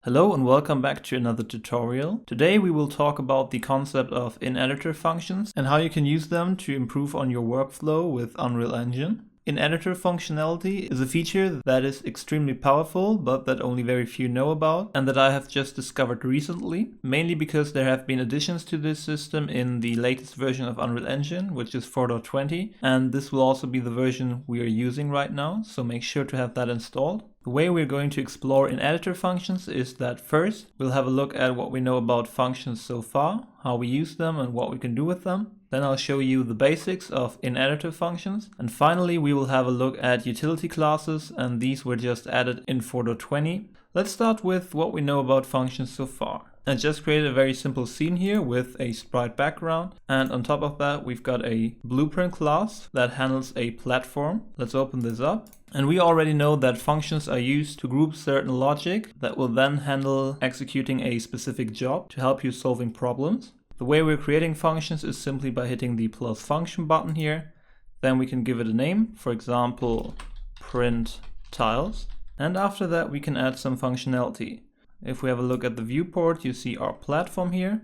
Hello and welcome back to another tutorial. Today we will talk about the concept of in-editor functions and how you can use them to improve on your workflow with Unreal Engine. In-editor functionality is a feature that is extremely powerful but that only very few know about and that I have just discovered recently, mainly because there have been additions to this system in the latest version of Unreal Engine, which is 4.20, and this will also be the version we are using right now, so make sure to have that installed. The way we're going to explore in-editor functions is that first we'll have a look at what we know about functions so far, how we use them and what we can do with them. Then I'll show you the basics of in-editor functions. And finally we will have a look at utility classes, and these were just added in 4.20. Let's start with what we know about functions so far. I just created a very simple scene here with a sprite background, and on top of that we've got a blueprint class that handles a platform. Let's open this up. And we already know that functions are used to group certain logic that will then handle executing a specific job to help you solving problems. The way we're creating functions is simply by hitting the plus function button here. Then we can give it a name, for example, print tiles. And after that we can add some functionality. If we have a look at the viewport, you see our platform here.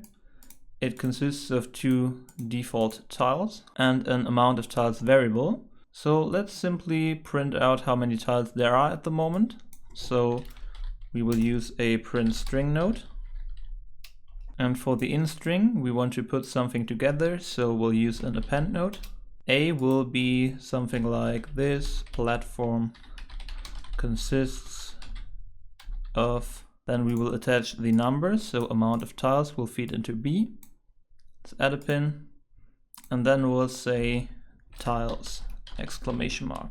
It consists of two default tiles and an amount of tiles variable. So let's simply print out how many tiles there are at the moment. So we will use a print string node. And for the in string, we want to put something together, so we'll use an append node. A will be something like this: platform consists of, then we will attach the numbers, so amount of tiles will feed into B. Let's add a pin, and then we'll say tiles, exclamation mark.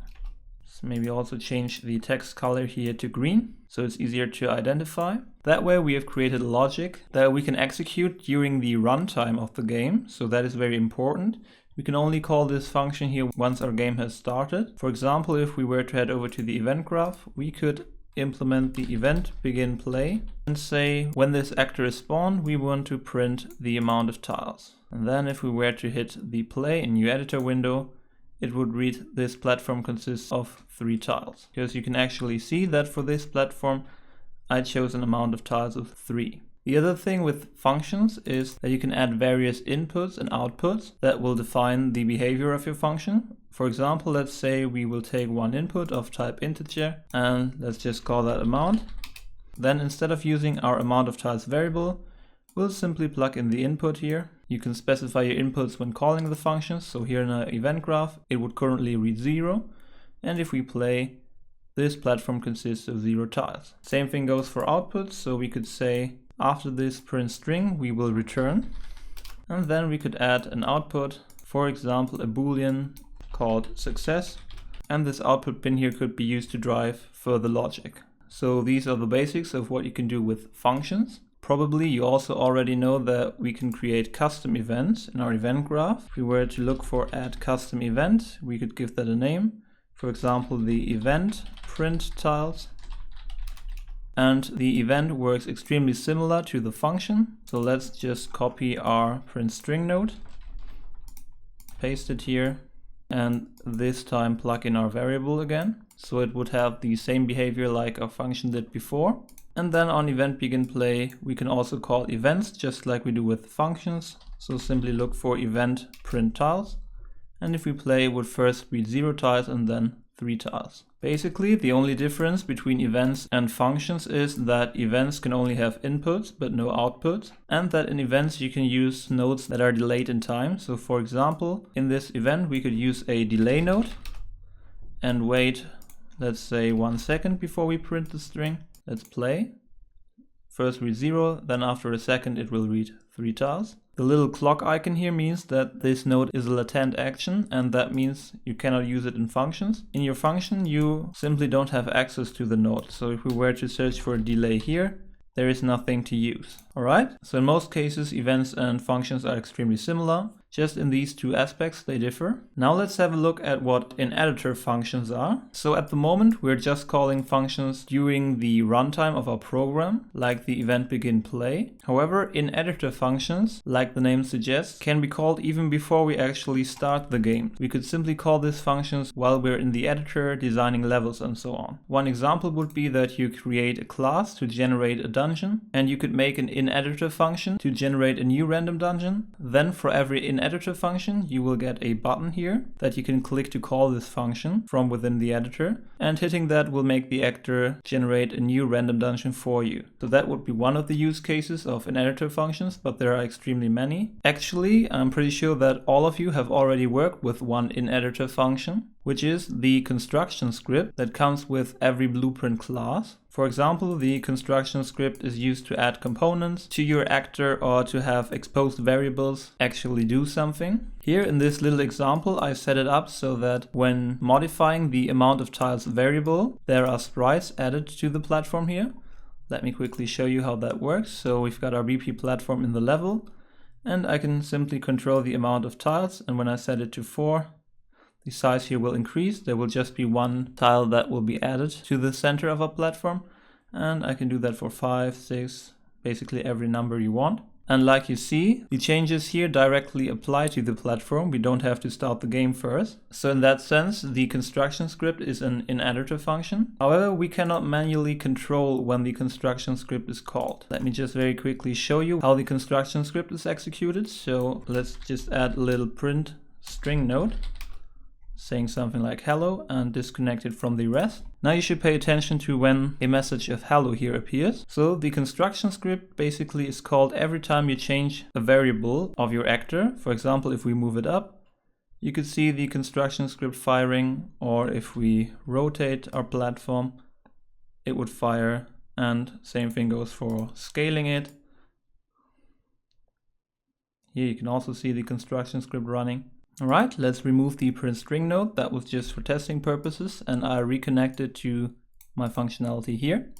So maybe also change the text color here to green, so it's easier to identify. That way we have created logic that we can execute during the runtime of the game, so that is very important. We can only call this function here once our game has started. For example, if we were to head over to the event graph, we could implement the event begin play and say when this actor is spawned, we want to print the amount of tiles. And then if we were to hit the play in new editor window, it would read this platform consists of 3 tiles. Because you can actually see that for this platform I chose an amount of tiles of 3. The other thing with functions is that you can add various inputs and outputs that will define the behavior of your function. For example, let's say we will take one input of type integer and let's just call that amount. Then instead of using our amount of tiles variable, we'll simply plug in the input here. You can specify your inputs when calling the functions. So here in our event graph, it would currently read 0. And if we play, this platform consists of 0 tiles. Same thing goes for outputs. So we could say after this print string, we will return. And then we could add an output, for example, a boolean called success. And this output pin here could be used to drive further logic. So these are the basics of what you can do with functions. Probably you also already know that we can create custom events in our event graph. If we were to look for add custom event, we could give that a name. For example, the event print tiles. And the event works extremely similar to the function. So let's just copy our print string node, paste it here, and this time plug in our variable again. So it would have the same behavior like our function did before. And then on event begin play, we can also call events just like we do with functions. So simply look for event print tiles. And if we play, it would first read 0 tiles and then 3 tiles. Basically, the only difference between events and functions is that events can only have inputs but no outputs, and that in events you can use nodes that are delayed in time. So for example, in this event we could use a delay node and wait, let's say 1 second before we print the string. Let's play. First read 0, then after a second it will read 3 tiles. The little clock icon here means that this node is a latent action, and that means you cannot use it in functions. In your function you simply don't have access to the node, so if we were to search for a delay here, there is nothing to use. Alright, so in most cases events and functions are extremely similar. Just in these two aspects they differ. Now let's have a look at what in-editor functions are. So at the moment we're just calling functions during the runtime of our program, like the event begin play. However, in-editor functions, like the name suggests, can be called even before we actually start the game. We could simply call these functions while we're in the editor designing levels and so on. One example would be that you create a class to generate a dungeon, and you could make an in-editor function to generate a new random dungeon. Then for every in-editor function you will get a button here that you can click to call this function from within the editor, and hitting that will make the actor generate a new random dungeon for you. So that would be one of the use cases of in-editor functions, but there are extremely many. Actually, I'm pretty sure that all of you have already worked with one in-editor function, which is the construction script that comes with every Blueprint class. For example, the construction script is used to add components to your actor or to have exposed variables actually do something. Here in this little example, I set it up so that when modifying the amount of tiles variable, there are sprites added to the platform here. Let me quickly show you how that works. So we've got our BP platform in the level, and I can simply control the amount of tiles, and when I set it to 4, the size here will increase. There will just be one tile that will be added to the center of our platform, and I can do that for 5, 6, basically every number you want. And like you see, the changes here directly apply to the platform. We don't have to start the game first. So in that sense, the construction script is an in-editor function. However, we cannot manually control when the construction script is called. Let me just very quickly show you how the construction script is executed. So let's just add a little print string note saying something like hello and disconnect it from the rest. Now you should pay attention to when a message of hello here appears. So the construction script basically is called every time you change a variable of your actor. For example, if we move it up, you could see the construction script firing, or if we rotate our platform, it would fire, and same thing goes for scaling it. Here you can also see the construction script running. Alright, let's remove the print string node. That was just for testing purposes, and I reconnect it to my functionality here.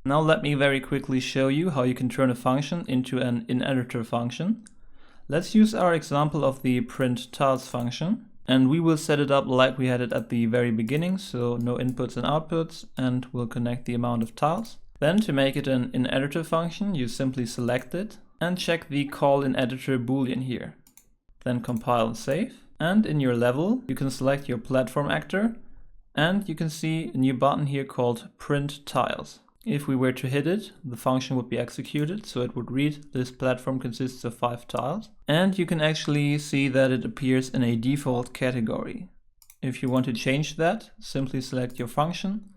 Now let me very quickly show you how you can turn a function into an in-editor function. Let's use our example of the print tiles function, and we will set it up like we had it at the very beginning, so no inputs and outputs, and we'll connect the amount of tiles. Then to make it an in-editor function, you simply select it and check the call in-editor boolean here. Then compile and save. And in your level, you can select your platform actor, and you can see a new button here called print tiles. If we were to hit it, the function would be executed, so it would read this platform consists of 5 tiles. And you can actually see that it appears in a default category. If you want to change that, simply select your function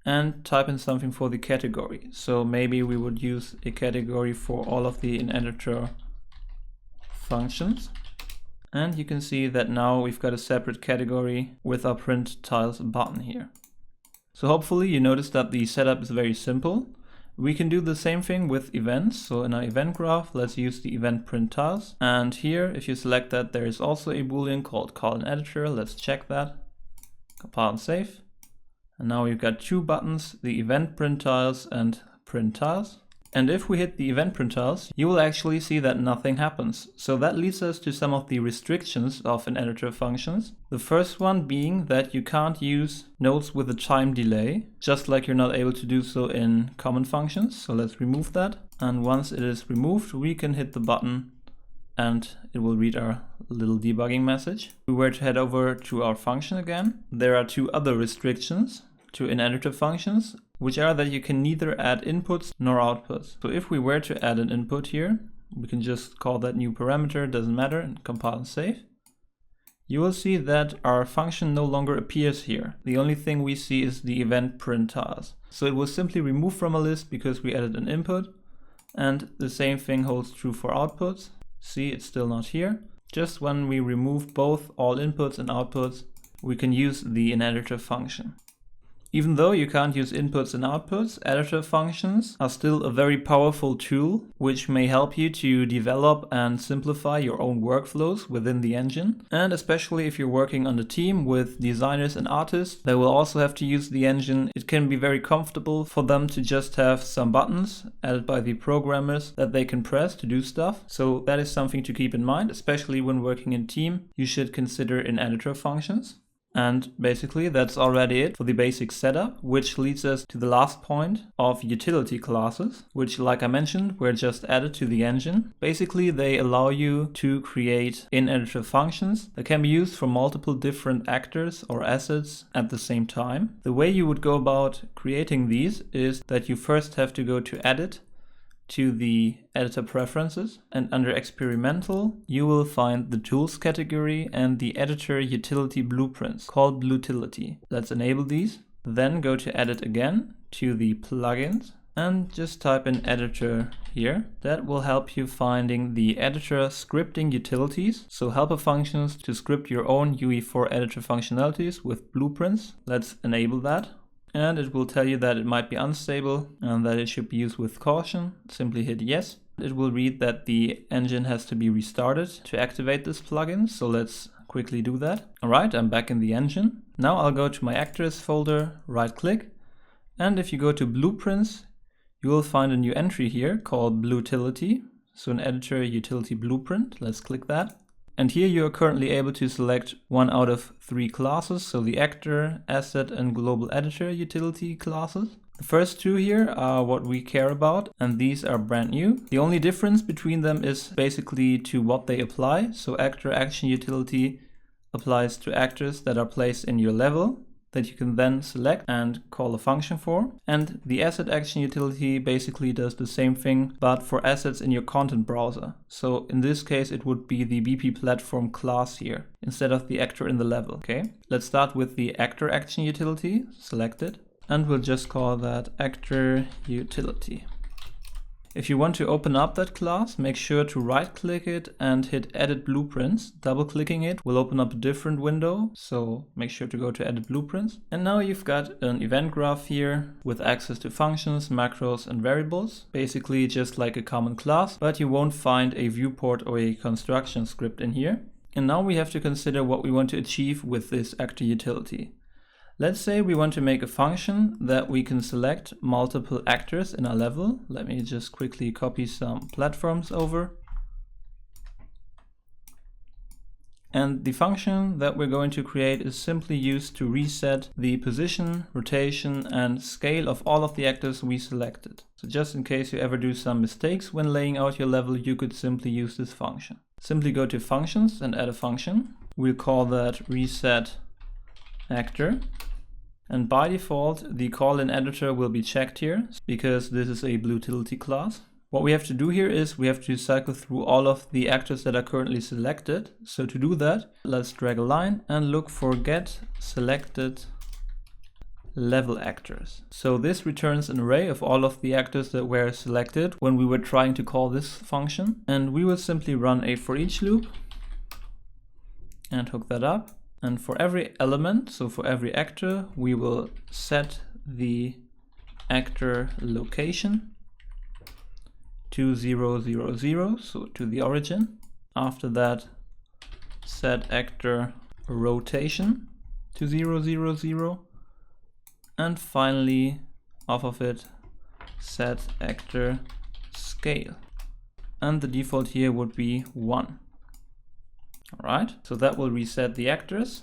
and type in something for the category. So maybe we would use a category for all of the in-editor functions. And you can see that now we've got a separate category with our print tiles button here. So hopefully you noticed that the setup is very simple. We can do the same thing with events. So in our event graph, let's use the event print tiles. And here, if you select that, there is also a boolean called call in editor. Let's check that. Compile and save. And now we've got 2 buttons, the event print tiles and print tiles. And if we hit the event print tiles, you will actually see that nothing happens. So that leads us to some of the restrictions of in-editor functions. The first one being that you can't use nodes with a time delay, just like you're not able to do so in common functions. So let's remove that. And once it is removed, we can hit the button and it will read our little debugging message. If we were to head over to our function again, there are 2 other restrictions to in-editor functions, which are that you can neither add inputs nor outputs. So if we were to add an input here, we can just call that new parameter, doesn't matter, and compile and save. You will see that our function no longer appears here. The only thing we see is the event print tiles. So it was simply removed from a list because we added an input, and the same thing holds true for outputs. See, it's still not here. Just when we remove both all inputs and outputs, we can use the in-editor function. Even though you can't use inputs and outputs, editor functions are still a very powerful tool which may help you to develop and simplify your own workflows within the engine. And especially if you're working on a team with designers and artists, they will also have to use the engine. It can be very comfortable for them to just have some buttons added by the programmers that they can press to do stuff. So that is something to keep in mind, especially when working in team. You should consider in editor functions. And basically that's already it for the basic setup, which leads us to the last point of utility classes, which, like I mentioned, were just added to the engine. Basically they allow you to create in-editor functions that can be used for multiple different actors or assets at the same time. The way you would go about creating these is that you first have to go to Edit, to the editor preferences, and under experimental you will find the tools category and the editor utility blueprints called blutility. Let's enable these. Then go to edit again, to the plugins, and just type in editor here. That will help you finding the editor scripting utilities, so helper functions to script your own UE4 editor functionalities with blueprints. Let's enable that. And it will tell you that it might be unstable and that it should be used with caution. Simply hit yes. It will read that the engine has to be restarted to activate this plugin. So let's quickly do that. All right, I'm back in the engine. Now I'll go to my actors folder, right click. And if you go to blueprints, you will find a new entry here called blutility. So an editor utility blueprint. Let's click that. And here you are currently able to select one out of 3 classes, so the actor, asset, and global editor utility classes. The first 2 here are what we care about, and these are brand new. The only difference between them is basically to what they apply. So actor action utility applies to actors that are placed in your level that you can then select and call a function for. And the asset action utility basically does the same thing, but for assets in your content browser. So in this case, it would be the BP platform class here instead of the actor in the level. Okay, let's start with the actor action utility, select it, and we'll just call that actor utility. If you want to open up that class, make sure to right click it and hit edit blueprints. Double clicking it will open up a different window, so make sure to go to edit blueprints. And now you've got an event graph here with access to functions, macros, and variables. Basically just like a common class, but you won't find a viewport or a construction script in here. And now we have to consider what we want to achieve with this actor utility. Let's say we want to make a function that we can select multiple actors in our level. Let me just quickly copy some platforms over. And the function that we're going to create is simply used to reset the position, rotation, and scale of all of the actors we selected. So just in case you ever do some mistakes when laying out your level, you could simply use this function. Simply go to functions and add a function. We'll call that reset actor. And by default, the call-in editor will be checked here because this is a blutility class. What we have to do here is we have to cycle through all of the actors that are currently selected. So to do that, let's drag a line and look for get selected level actors. So this returns an array of all of the actors that were selected when we were trying to call this function. And we will simply run a for each loop and hook that up. And for every element, so for every actor, we will set the actor location to 0, 0, 0, so to the origin. After that, set actor rotation to 0, 0, 0. And finally, off of it, set actor scale. And the default here would be 1. Alright, so that will reset the actors.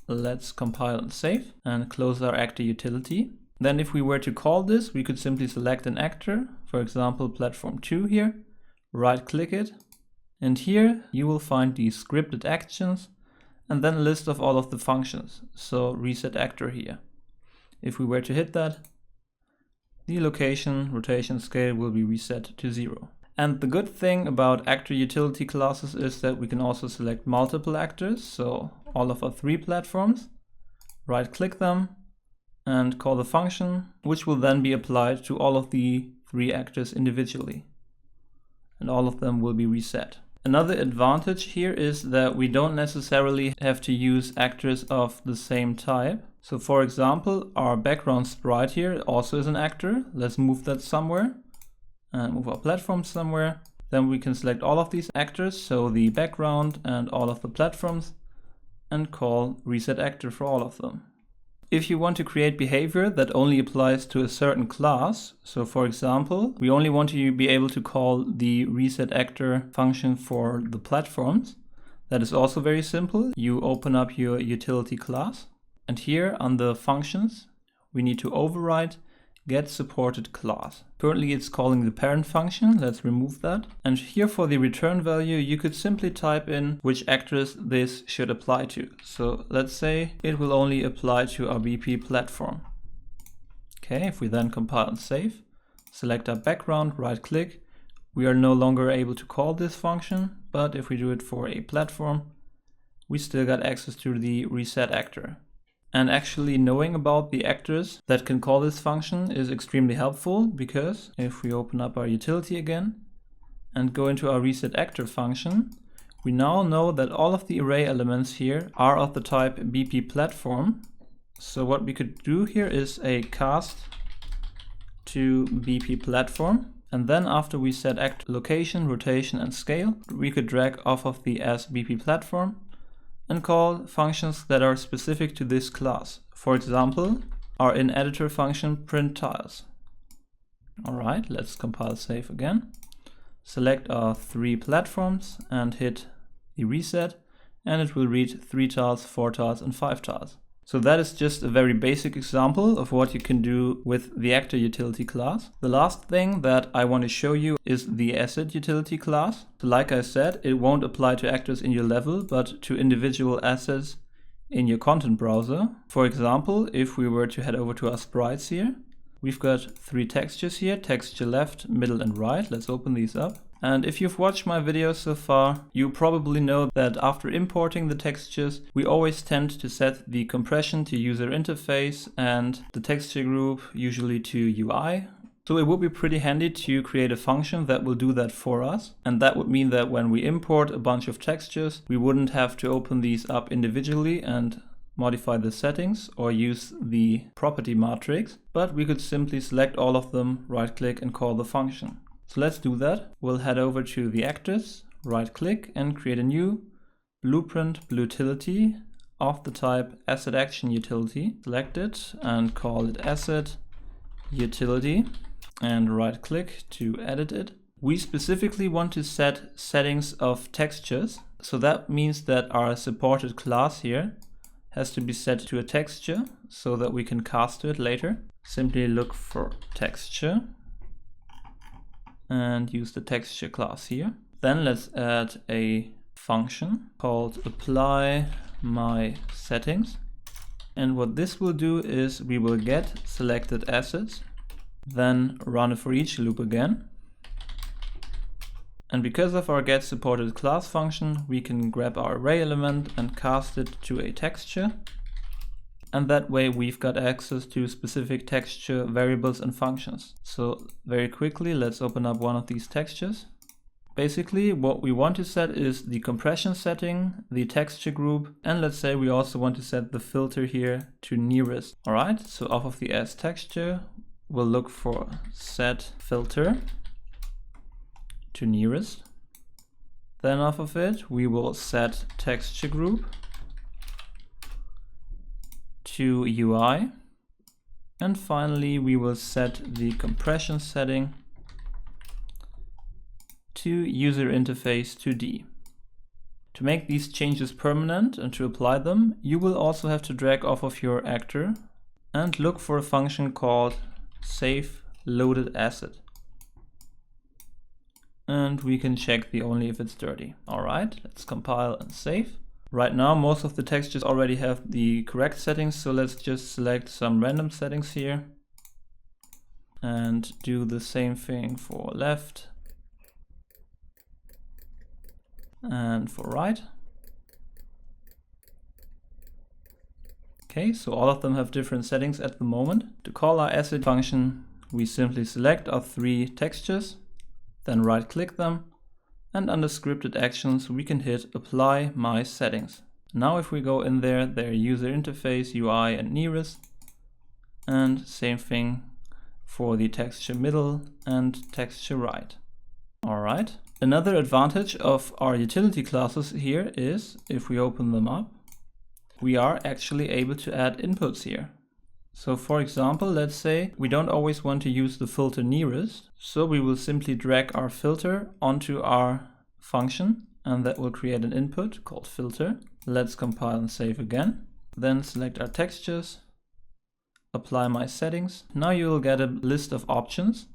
Let's compile and save and close our actor utility. Then if we were to call this, we could simply select an actor, for example platform 2 here, right click it, and here you will find the scripted actions and then a list of all of the functions. So reset actor here. If we were to hit that, the location, rotation, scale will be reset to 0. And the good thing about actor utility classes is that we can also select multiple actors, so all of our 3 platforms, right click them and call the function, which will then be applied to all of the 3 actors individually. And all of them will be reset. Another advantage here is that we don't necessarily have to use actors of the same type. So for example, our background sprite here also is an actor. Let's move that somewhere and move our platform somewhere. Then we can select all of these actors, so the background and all of the platforms, and call resetActor for all of them. If you want to create behavior that only applies to a certain class, so for example, we only want to be able to call the resetActor function for the platforms, that is also very simple. You open up your utility class, and here under functions, we need to override getSupportedClass. Currently it's calling the parent function. Let's remove that. And here for the return value, you could simply type in which actors this should apply to. So let's say it will only apply to our BP platform. Okay, if we then compile and save, select our background, right click, we are no longer able to call this function, but if we do it for a platform, we still got access to the resetActor. And actually knowing about the actors that can call this function is extremely helpful, because if we open up our utility again and go into our resetActor function, we now know that all of the array elements here are of the type BP platform. So what we could do here is a cast to BP platform. And then after we set actor location, rotation and scale, we could drag off of the as BP platform and call functions that are specific to this class. For example, our inEditor function print tiles. Alright, let's compile save again. Select our 3 platforms and hit the reset, and it will read 3 tiles, 4 tiles and 5 tiles. So that is just a very basic example of what you can do with the actor utility class. The last thing that I want to show you is the asset utility class. So like I said, it won't apply to actors in your level, but to individual assets in your content browser. For example, if we were to head over to our sprites here, we've got 3 textures here, texture left, middle and right. Let's open these up. And if you've watched my videos so far, you probably know that after importing the textures, we always tend to set the compression to user interface and the texture group usually to UI. So it would be pretty handy to create a function that will do that for us. And that would mean that when we import a bunch of textures, we wouldn't have to open these up individually and modify the settings or use the property matrix, but we could simply select all of them, right click and call the function. So let's do that. We'll head over to the actors, right click and create a new blueprint blutility of the type asset action utility. Select it and call it asset utility and right click to edit it. We specifically want to set settings of textures. So that means that our supported class here has to be set to a texture so that we can cast to it later. Simply look for texture and use the texture class here. Then let's add a function called apply my settings. And what this will do is we will get selected assets, then run a for each loop again. And because of our get supported class function, we can grab our array element and cast it to a texture. And that way we've got access to specific texture variables and functions. So very quickly, let's open up one of these textures. Basically, what we want to set is the compression setting, the texture group, and let's say we also want to set the filter here to nearest. All right, so off of the as texture, we'll look for set filter to nearest. Then off of it, we will set texture group to UI, and finally we will set the compression setting to user interface to D. To make these changes permanent and to apply them, you will also have to drag off of your actor and look for a function called save loaded asset. And we can check the only if it's dirty. All right, let's compile and save. Right now, most of the textures already have the correct settings, so let's just select some random settings here and do the same thing for left and for right. Okay, so all of them have different settings at the moment. To call our asset function, we simply select our 3 textures, then right click them, and under scripted actions we can hit apply my settings. Now if we go in there, their user interface, UI and nearest, and same thing for the texture middle and texture right. Alright. Another advantage of our utility classes here is, if we open them up, we are actually able to add inputs here. So for example, let's say we don't always want to use the filter nearest, so we will simply drag our filter onto our function, and that will create an input called filter. Let's compile and save again. Then select our textures, apply my settings. Now you will get a list of options.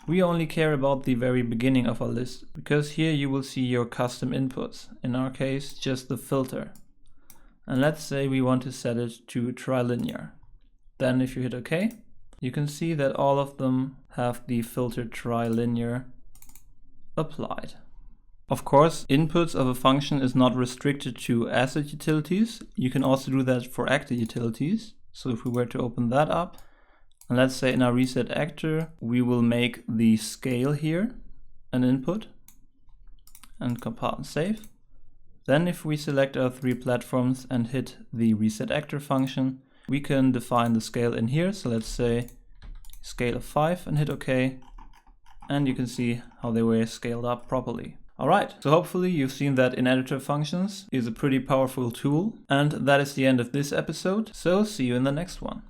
We only care about the very beginning of our list, because here you will see your custom inputs. In our case, just the filter. And let's say we want to set it to trilinear. Then if you hit OK, you can see that all of them have the filter trilinear applied. Of course, inputs of a function is not restricted to asset utilities. You can also do that for actor utilities. So if we were to open that up, and let's say in our reset actor, we will make the scale here an input and compile and save. Then if we select our 3 platforms and hit the reset actor function, we can define the scale in here. So let's say scale of 5 and hit OK. And you can see how they were scaled up properly. Alright, so hopefully you've seen that in-editor functions is a pretty powerful tool. And that is the end of this episode. So see you in the next one.